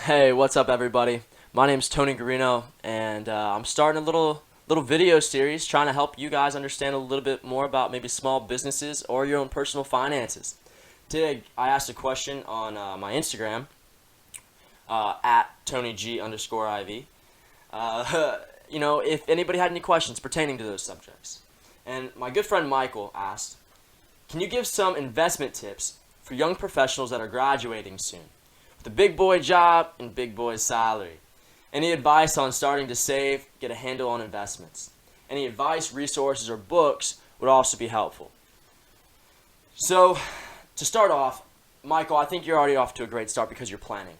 Hey, what's up, everybody? My name's Tony Guarino, and I'm starting a little video series trying to help you guys understand a little bit more about maybe small businesses or your own personal finances. Today, I asked a question on my Instagram at TonyG_IV. If anybody had any questions pertaining to those subjects, and my good friend Michael asked, "Can you give some investment tips for young professionals that are graduating soon, with a big boy job and big boy salary? Any advice on starting to save, get a handle on investments? Any advice, resources, or books would also be helpful." So, to start off, Michael, I think you're already off to a great start because you're planning.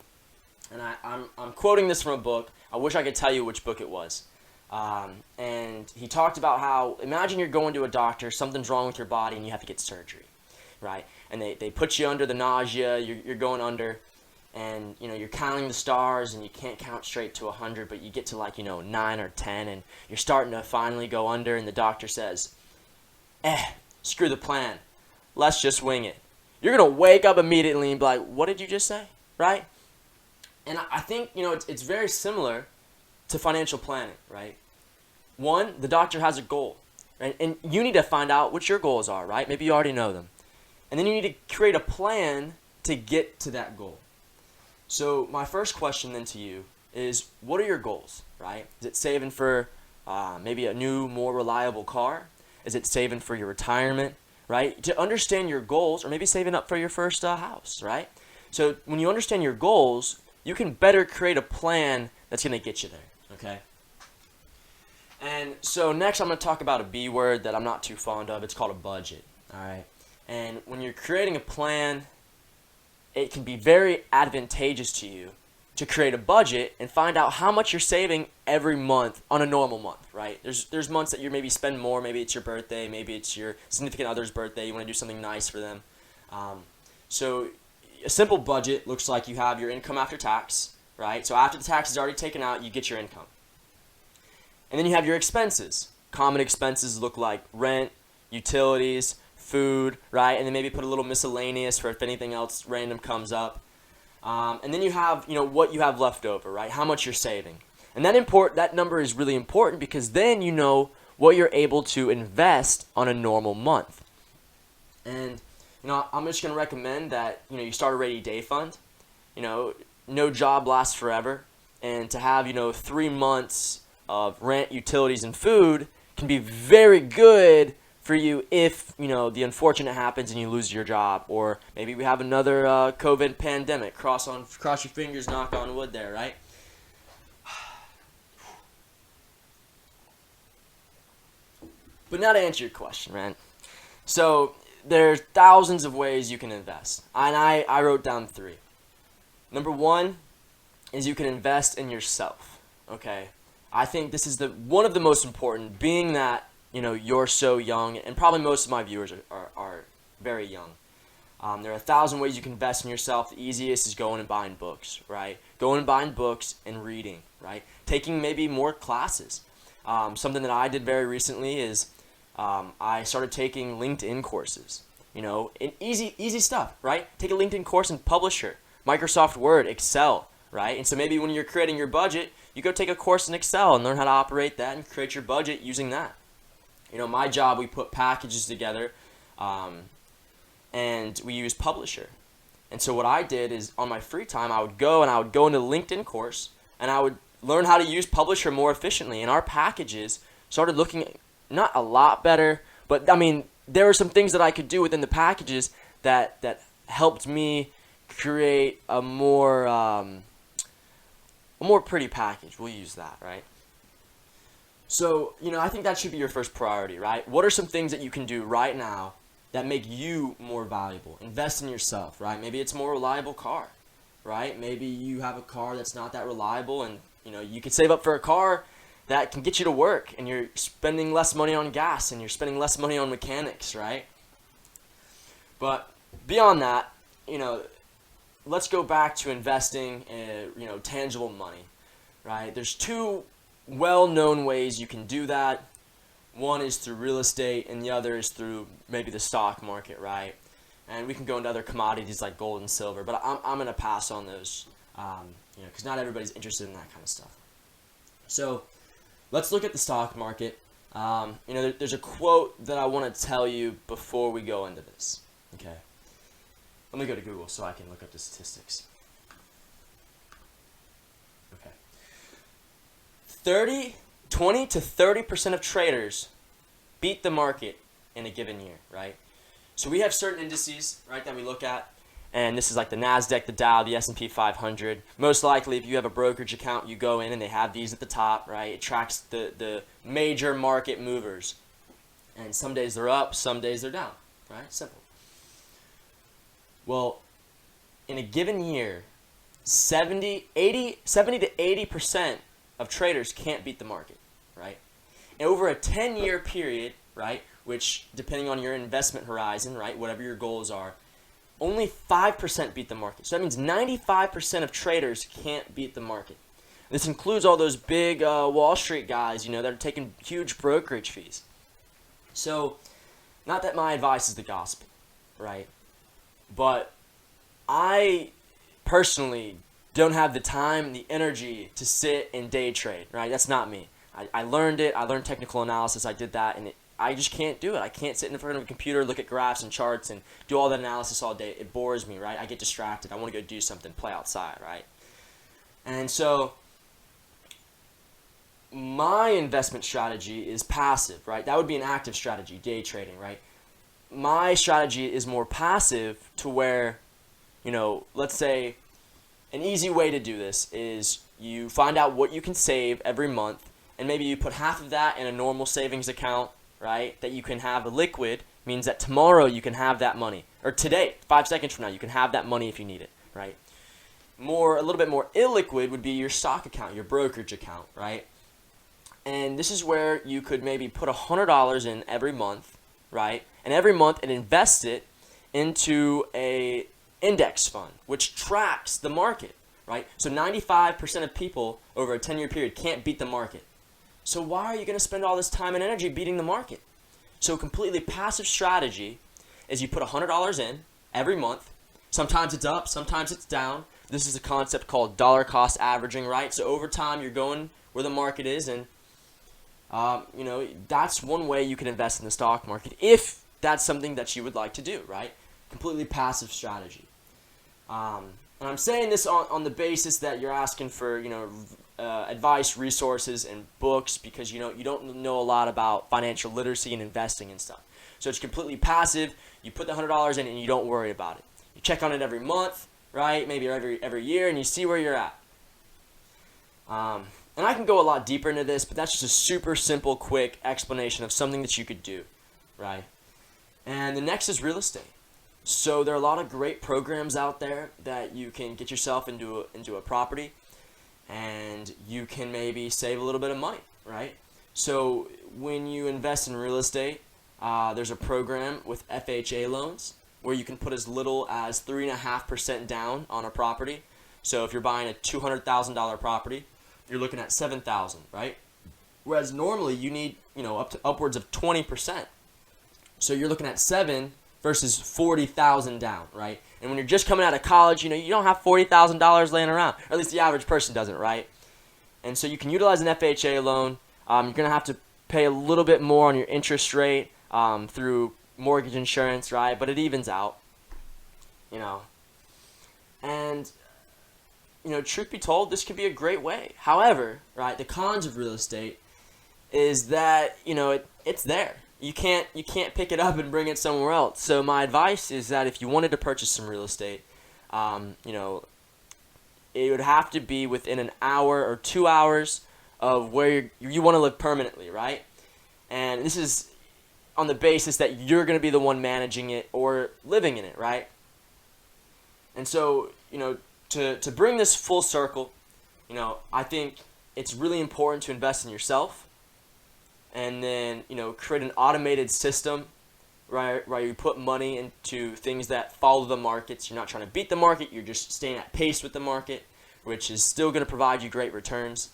And I'm quoting this from a book. I wish I could tell you which book it was. And he talked about how, imagine you're going to a doctor, something's wrong with your body, and you have to get surgery, right? And they put you under the nausea, you're going under, and you're counting the stars, and you can't count straight to 100, but you get to 9 or 10, and you're starting to finally go under, and the doctor says, screw the plan, let's just wing it. You're going to wake up immediately and be like, what did you just say, right? And I think, it's very similar to financial planning, right? One, the doctor has a goal, right? And you need to find out what your goals are, right? Maybe you already know them. And then you need to create a plan to get to that goal. So my first question then to you is, what are your goals, right? Is it saving for maybe a new, more reliable car? Is it saving for your retirement, right? To understand your goals, or maybe saving up for your first house, right? So when you understand your goals, you can better create a plan that's going to get you there, okay? And so next I'm going to talk about a B word that I'm not too fond of. It's called a budget, all right? And when you're creating a plan, it can be very advantageous to you to create a budget and find out how much you're saving every month on a normal month, right? There's months that you maybe spend more. Maybe it's your birthday. Maybe it's your significant other's birthday. You want to do something nice for them. So a simple budget looks like you have your income after tax, right? So after the tax is already taken out, you get your income. And then you have your expenses. Common expenses look like rent, utilities, food, right? And then maybe put a little miscellaneous for if anything else random comes up. And then you have, what you have left over, right? How much you're saving. And that number is really important because then you know what you're able to invest on a normal month. And I'm just going to recommend that, you start a rainy day fund. No job lasts forever. And to have, 3 months of rent, utilities, and food can be very good for you if, the unfortunate happens and you lose your job. Or maybe we have another COVID pandemic. Cross your fingers, knock on wood there, right? But now to answer your question, man. So there's thousands of ways you can invest. And I wrote down 3. Number 1 is you can invest in yourself, okay? I think this is one of the most important, being that, you're so young, and probably most of my viewers are very young. There are 1,000 ways you can invest in yourself. The easiest is going and buying books, right? Going and buying books and reading, right? Taking maybe more classes. Something that I did very recently is I started taking LinkedIn courses. Easy stuff, right? Take a LinkedIn course in Publisher, Microsoft Word, Excel, right? And so maybe when you're creating your budget, you go take a course in Excel and learn how to operate that and create your budget using that. My job, we put packages together, and we use Publisher. And so what I did is on my free time, I would go into the LinkedIn course, and I would learn how to use Publisher more efficiently. And our packages started looking not a lot better, but there were some things that I could do within the packages that helped me create a more pretty package. We'll use that, right? So, I think that should be your first priority, right? What are some things that you can do right now that make you more valuable? Invest in yourself, right? Maybe it's a more reliable car, right? Maybe you have a car that's not that reliable, and, you could save up for a car that can get you to work, and you're spending less money on gas, and you're spending less money on mechanics, right? But beyond that, let's go back to investing in, tangible money, right? There's 2 well-known ways you can do that. One is through real estate, and the other is through maybe the stock market, right? And we can go into other commodities like gold and silver, but I'm going to pass on those because not everybody's interested in that kind of stuff. So let's look at the stock market. There's a quote that I want to tell you before we go into this. Okay. Let me go to Google so I can look up the statistics. Okay. 20 to 30% of traders beat the market in a given year, right? So we have certain indices, right, that we look at. And this is like the NASDAQ, the Dow, the S&P 500. Most likely, if you have a brokerage account, you go in and they have these at the top, right? It tracks the major market movers. And some days they're up, some days they're down, right? Simple. Well, in a given year, 70 to 80% of traders can't beat the market, right? And over a 10-year period, right, which depending on your investment horizon, right, whatever your goals are, only 5% beat the market. So that means 95% of traders can't beat the market. This includes all those big Wall Street guys, that are taking huge brokerage fees. So, not that my advice is the gospel, right? But I personally don't have the time, the energy to sit and day trade, right? That's not me. I learned it. I learned technical analysis. I did that, and I just can't do it. I can't sit in front of a computer, look at graphs and charts, and do all that analysis all day. It bores me, right? I get distracted. I want to go do something, play outside, right? And so my investment strategy is passive, right? That would be an active strategy, day trading, right? My strategy is more passive to where, let's say an easy way to do this is you find out what you can save every month, and maybe you put half of that in a normal savings account, right, that you can have liquid, means that tomorrow you can have that money. Or today, 5 seconds from now, you can have that money if you need it, right? A little bit more illiquid would be your stock account, your brokerage account, right? And this is where you could maybe put $100 in every month, right? And every month and invest it into a index fund, which tracks the market, right? So 95% of people over a 10-year period can't beat the market. So why are you going to spend all this time and energy beating the market? So a completely passive strategy is you put $100 in every month. Sometimes it's up, sometimes it's down. This is a concept called dollar cost averaging, right? So over time you're going where the market is, and that's one way you can invest in the stock market if that's something that you would like to do, right? Completely passive strategy. And I'm saying this on the basis that you're asking for, advice, resources, and books because you don't know a lot about financial literacy and investing and stuff. So it's completely passive. You put the $100 in and you don't worry about it. You check on it every month, right? Maybe every year, and you see where you're at. And I can go a lot deeper into this, but that's just a super simple, quick explanation of something that you could do, right? And the next is real estate. So there are a lot of great programs out there that you can get yourself into a property, and you can maybe save a little bit of money, right? So when you invest in real estate, there's a program with FHA loans where you can put as little as 3.5% down on a property. So if you're buying a $200,000 property, you're looking at $7,000, right? Whereas normally you need, upwards of 20%. So you're looking at 7 versus 40,000 down, right? And when you're just coming out of college, you don't have $40,000 laying around, or at least the average person doesn't, right? And so you can utilize an FHA loan. You're going to have to pay a little bit more on your interest rate through mortgage insurance, right? But it evens out, And, truth be told, this could be a great way. However, right, the cons of real estate is that, it's there. You can't pick it up and bring it somewhere else. So my advice is that if you wanted to purchase some real estate, it would have to be within an hour or 2 hours of where you want to live permanently, right? And this is on the basis that you're going to be the one managing it or living in it, right? And so, to bring this full circle, I think it's really important to invest in yourself. And then, create an automated system, right, where you put money into things that follow the markets. You're not trying to beat the market. You're just staying at pace with the market, which is still going to provide you great returns.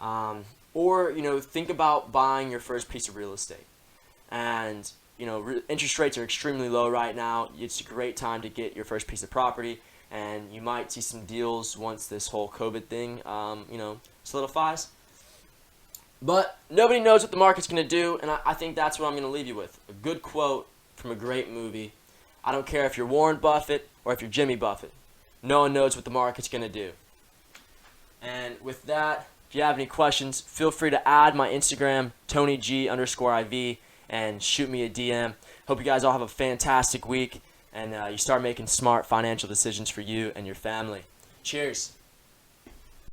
Or, think about buying your first piece of real estate. And, interest rates are extremely low right now. It's a great time to get your first piece of property, and you might see some deals once this whole COVID thing, solidifies. But nobody knows what the market's going to do, and I think that's what I'm going to leave you with. A good quote from a great movie. I don't care if you're Warren Buffett or if you're Jimmy Buffett. No one knows what the market's going to do. And with that, if you have any questions, feel free to add my Instagram, TonyG_IV, and shoot me a DM. Hope you guys all have a fantastic week, and you start making smart financial decisions for you and your family. Cheers.